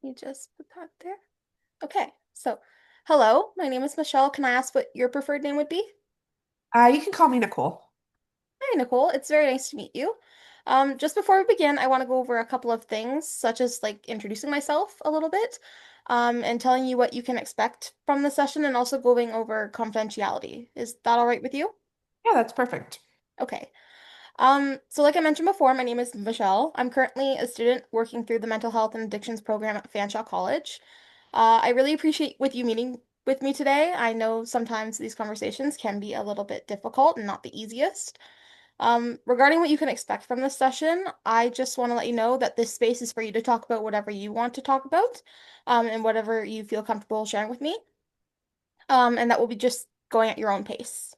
You just put that there. Okay, so hello, my name is Michelle. Can I ask what your preferred name would be? You can call me Nicole. Hi, Nicole. It's very nice to meet you. Just before we begin, I want to go over a couple of things, such as like introducing myself a little bit, and telling you what you can expect from the session, and also going over confidentiality. Is that all right with you? Yeah, that's perfect. Okay. So like I mentioned before, my name is Michelle. I'm currently a student working through the Mental Health and Addictions program at Fanshawe College. I really appreciate with you meeting with me today. I know sometimes these conversations can be a little bit difficult and not the easiest. Regarding what you can expect from this session, I just want to let you know that this space is for you to talk about whatever you want to talk about, and whatever you feel comfortable sharing with me. And that will be just going at your own pace.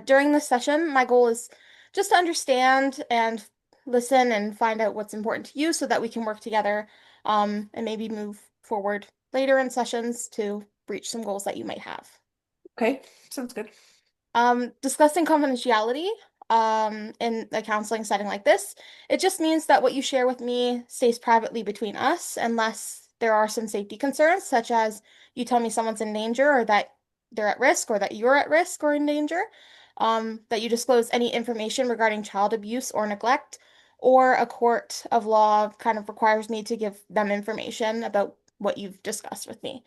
During this session, my goal is just to understand and listen and find out what's important to you so that we can work together, and maybe move forward later in sessions to reach some goals that you might have. Okay, sounds good. Discussing confidentiality in a counseling setting like this, it just means that what you share with me stays privately between us unless there are some safety concerns, such as you tell me someone's in danger or that they're at risk or that you're at risk or in danger, that you disclose any information regarding child abuse or neglect, or a court of law kind of requires me to give them information about what you've discussed with me.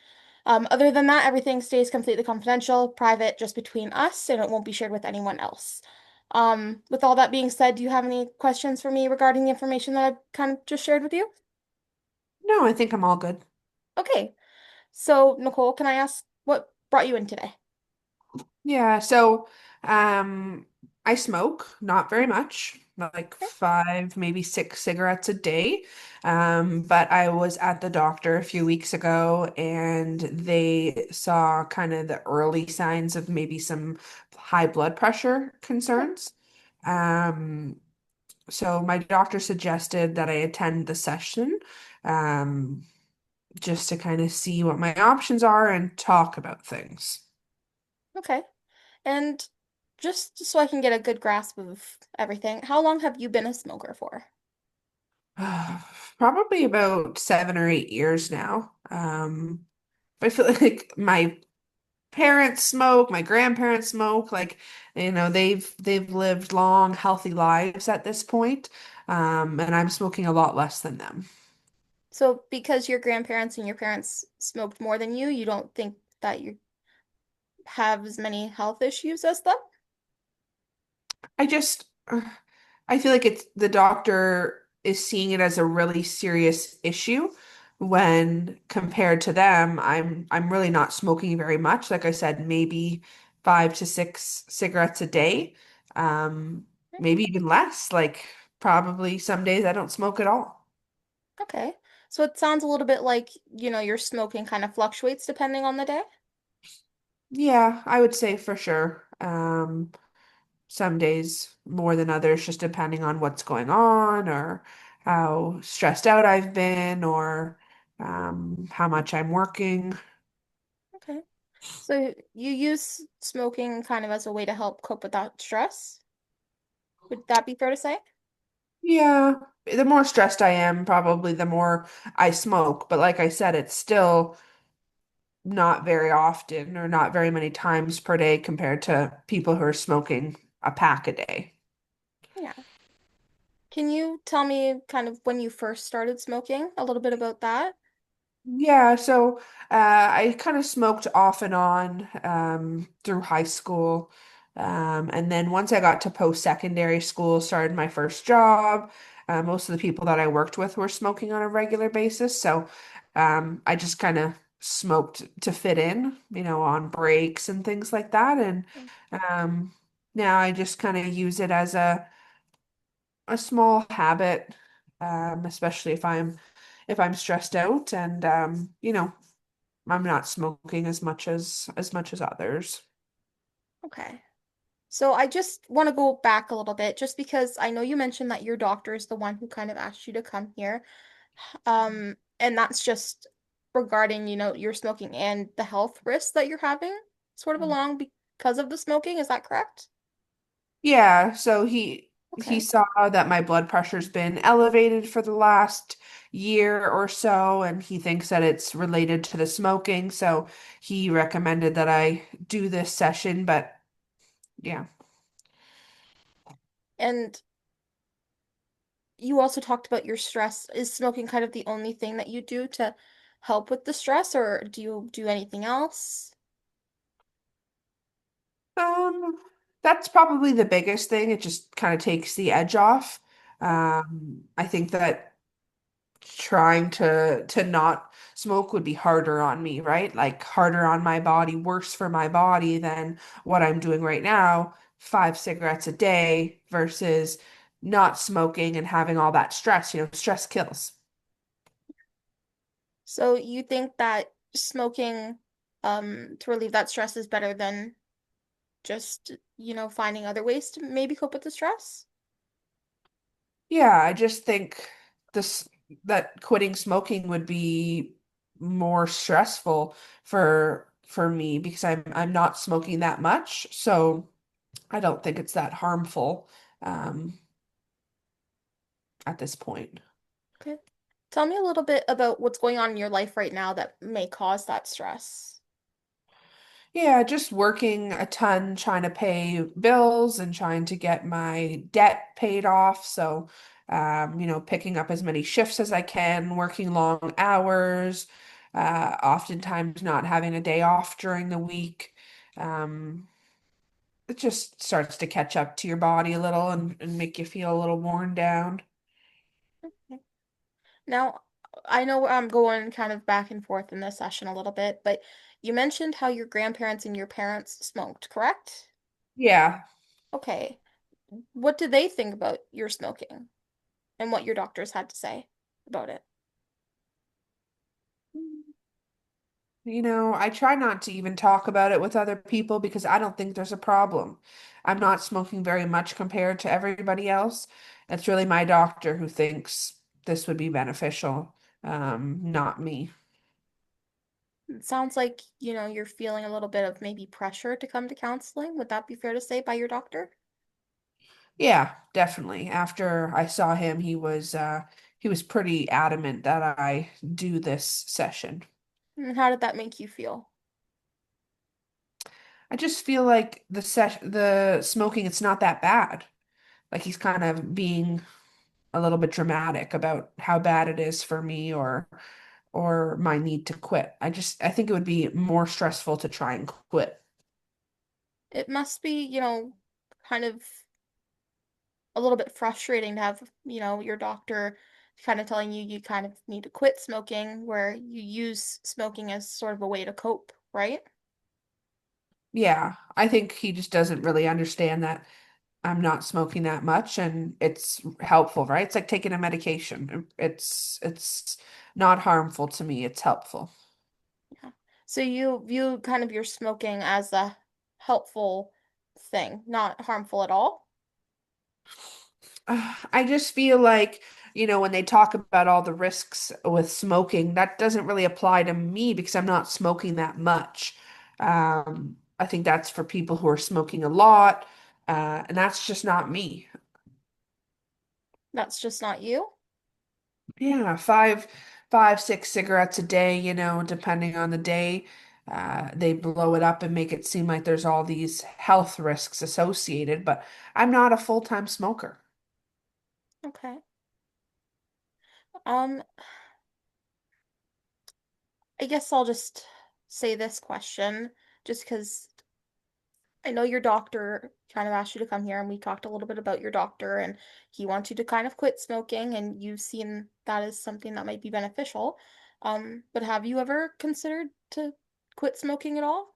Other than that, everything stays completely confidential, private, just between us, and it won't be shared with anyone else. With all that being said, do you have any questions for me regarding the information that I've kind of just shared with you? No, I think I'm all good. Okay, so Nicole, can I ask what brought you in today? Yeah, so um I smoke, not very much, like Okay. five, maybe six cigarettes a day. But I was at the doctor a few weeks ago and they saw kind of the early signs of maybe some high blood pressure Okay. concerns. Um, so my doctor suggested that I attend the session. Um, just to kind of see what my options are and talk about things. Okay. And just so I can get a good grasp of everything, how long have you been a smoker for? Probably about 7 or 8 years now. I feel like my parents smoke, my grandparents smoke, like they've lived long, healthy lives at this point. And I'm smoking a lot less than them. So because your grandparents and your parents smoked more than you don't think that you have as many health issues as them? I just I feel like it's the doctor is seeing it as a really serious issue when compared to them, I'm really not smoking very much. Like I said, maybe 5 to 6 cigarettes a day. Um, Maybe even less. Like probably some days I don't smoke at all. Okay. So it sounds a little bit like, your smoking kind of fluctuates depending on the day. Yeah, I would say for sure. Some days more than others, just depending on what's going on or how stressed out I've been or how much I'm working. Okay. So you use smoking kind of as a way to help cope with that stress? Would that be fair to say? Yeah, the more stressed I am, probably the more I smoke. But like I said, it's still not very often or not very many times per day compared to people who are smoking a pack a day. Yeah. Can you tell me kind of when you first started smoking, a little bit about that? Yeah, so I kind of smoked off and on through high school. And then once I got to post-secondary school, started my first job. Most of the people that I worked with were smoking on a regular basis. So I just kind of smoked to fit in, on breaks and things like that. And um, now I just kind of use it as a small habit, especially if I'm stressed out and I'm not smoking as much as others. Okay. So I just want to go back a little bit just because I know you mentioned that your doctor is the one who kind of asked you to come here. And that's just regarding, your smoking and the health risks that you're having sort of along because of the smoking. Is that correct? Yeah, so he he Okay. saw that my blood pressure's been elevated for the last year or so, and he thinks that it's related to the smoking. So he recommended that I do this session. But yeah. And you also talked about your stress. Is smoking kind of the only thing that you do to help with the stress, or do you do anything else? Um, that's probably the biggest thing. It just kind of takes the edge off. I think that trying to not smoke would be harder on me, right? Like harder on my body, worse for my body than what I'm doing right now, 5 cigarettes a day versus not smoking and having all that stress. Stress kills. So you think that smoking to relieve that stress is better than just, finding other ways to maybe cope with the stress? Yeah, I just think this that quitting smoking would be more stressful for me because I'm not smoking that much. So I don't think it's that harmful um, at this point. Okay. Tell me a little bit about what's going on in your life right now that may cause that stress. Yeah, just working a ton, trying to pay bills and trying to get my debt paid off. So, picking up as many shifts as I can, working long hours, oftentimes not having a day off during the week. Um, it just starts to catch up to your body a little and make you feel a little worn down. Okay. Now, I know I'm going kind of back and forth in this session a little bit, but you mentioned how your grandparents and your parents smoked, correct? Yeah. Okay. What did they think about your smoking and what your doctors had to say about it? I try not to even talk about it with other people because I don't think there's a problem. I'm not smoking very much compared to everybody else. It's really my doctor who thinks this would be beneficial, not me. It sounds like, you're feeling a little bit of maybe pressure to come to counseling. Would that be fair to say by your doctor? Yeah, definitely. After I saw him, he was pretty adamant that I do this session. And how did that make you feel? I just feel like the smoking, it's not that bad. Like he's kind of being a little bit dramatic about how bad it is for me or my need to quit. I think it would be more stressful to try and quit. It must be, kind of a little bit frustrating to have, your doctor kind of telling you you kind of need to quit smoking, where you use smoking as sort of a way to cope, right? Yeah, I think he just doesn't really understand that I'm not smoking that much and it's helpful, right? It's like taking a medication. It's not harmful to me, it's helpful. Yeah. So you view kind of your smoking as a helpful thing, not harmful at all? I just feel like, when they talk about all the risks with smoking, that doesn't really apply to me because I'm not smoking that much. I think that's for people who are smoking a lot, and that's just not me. That's just not you? Yeah, 6 cigarettes a day, depending on the day. They blow it up and make it seem like there's all these health risks associated, but I'm not a full-time smoker. Okay. Um, I guess I'll just say this question just because I know your doctor kind of asked you to come here and we talked a little bit about your doctor and he wants you to kind of quit smoking and you've seen that as something that might be beneficial. But have you ever considered to quit smoking at all?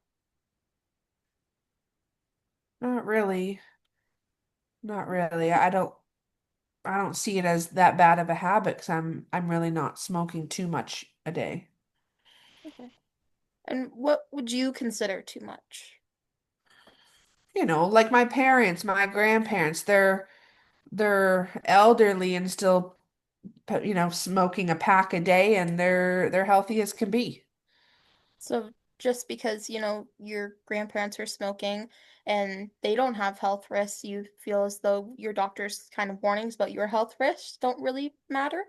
Not really. Not really. I don't see it as that bad of a habit because I'm really not smoking too much a day. Okay. And what would you consider too much? Like my parents, my grandparents, they're elderly and still smoking a pack a day and they're healthy as can be. So just because, your grandparents are smoking and they don't have health risks, you feel as though your doctor's kind of warnings about your health risks don't really matter?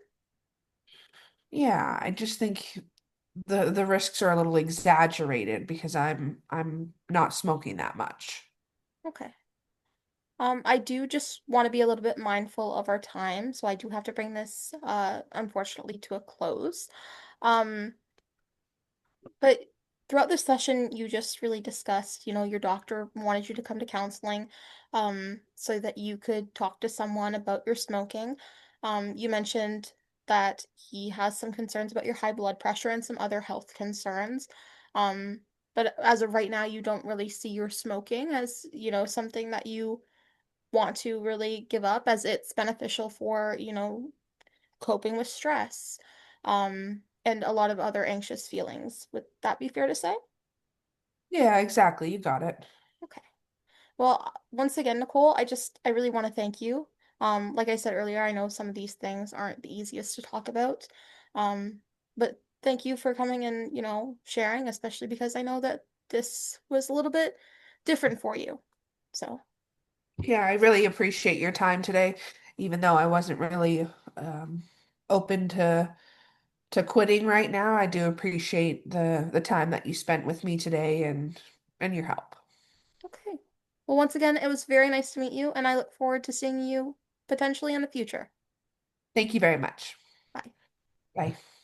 Yeah, I just think the risks are a little exaggerated because I'm not smoking that much. Okay. I do just want to be a little bit mindful of our time, so I do have to bring this, unfortunately, to a close. Um, but throughout this session, you just really discussed, your doctor wanted you to come to counseling, so that you could talk to someone about your smoking. You mentioned that he has some concerns about your high blood pressure and some other health concerns. Um, but as of right now, you don't really see your smoking as, something that you want to really give up as it's beneficial for, coping with stress, and a lot of other anxious feelings. Would that be fair to say? Yeah, exactly. You got it. Okay. Well, once again, Nicole, I really want to thank you. Like I said earlier, I know some of these things aren't the easiest to talk about. But thank you for coming and, sharing, especially because I know that this was a little bit different for you. So, Yeah, I really appreciate your time today, even though I wasn't really um, open to quitting right now. I do appreciate the time that you spent with me today and your help. okay. Well, once again, it was very nice to meet you, and I look forward to seeing you potentially in the future. Thank you very much. Bye. Bye.